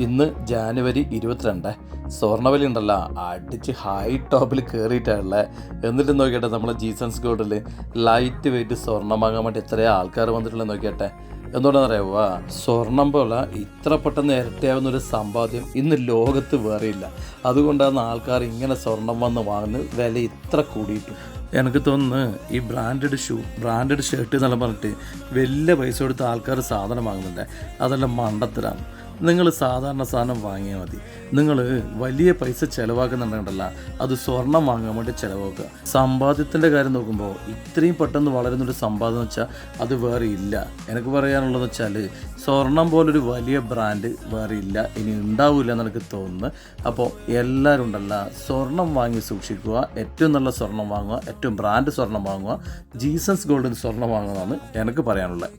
ഇന്ന് ജാനുവരി 22. സ്വർണ്ണവില ഉണ്ടല്ലോ അടിച്ച് ഹൈ ടോപ്പിൽ കയറിയിട്ടാണുള്ളത്. എന്നിട്ട് നോക്കിയാട്ടെ നമ്മളെ ജീസൻസ് ഗോൾഡിൽ ലൈറ്റ് വെയിറ്റ് സ്വർണ്ണം വാങ്ങാൻ വേണ്ടി എത്രയോ ആൾക്കാർ വന്നിട്ടുള്ളത് നോക്കിയാട്ടെ. എന്തുകൊണ്ടാണെന്ന് അറിയാവുക, സ്വർണം പോലെ ഇത്ര പെട്ടെന്ന് ഇരട്ടിയാവുന്നൊരു സമ്പാദ്യം ഇന്ന് ലോകത്ത് വേറെയില്ല. അതുകൊണ്ടാണ് ആൾക്കാർ ഇങ്ങനെ സ്വർണം വന്ന് വാങ്ങുന്നത്, വില ഇത്ര കൂടിയിട്ടും. എനിക്ക് തോന്നുന്നു ഈ ബ്രാൻഡഡ് ഷർട്ട് എന്നെല്ലാം പറഞ്ഞിട്ട് വലിയ പൈസ കൊടുത്ത് ആൾക്കാർ സാധനം വാങ്ങുന്നുണ്ട്. അതെല്ലാം മണ്ടത്തരാണ്. നിങ്ങൾ സാധാരണ സാധനം വാങ്ങിയാൽ മതി. നിങ്ങൾ വലിയ പൈസ ചിലവാക്കുന്നുണ്ടെങ്കിലല്ല, അത് സ്വർണം വാങ്ങാൻ വേണ്ടി ചിലവാക്കുക. സമ്പാദ്യത്തിൻ്റെ കാര്യം നോക്കുമ്പോൾ ഇത്രയും പെട്ടെന്ന് വളരുന്നൊരു സമ്പാദ്യം എന്ന് വെച്ചാൽ അത് വേറെ ഇല്ല. എനിക്ക് പറയാനുള്ളതെന്ന് വെച്ചാൽ സ്വർണം പോലൊരു വലിയ ബ്രാൻഡ് വേറെ ഇല്ല, ഇനി ഉണ്ടാവില്ല എന്ന് എനിക്ക് തോന്നുന്നു. അപ്പോൾ എല്ലാവരും ഉണ്ടല്ല, സ്വർണം വാങ്ങി സൂക്ഷിക്കുക. ഏറ്റവും നല്ല സ്വർണം വാങ്ങുക, ഏറ്റവും ബ്രാൻഡ് സ്വർണം വാങ്ങുക. ജീസൻസ് ഗോൾഡിന് സ്വർണം വാങ്ങുന്നതാണ് എനിക്ക് പറയാനുള്ളത്.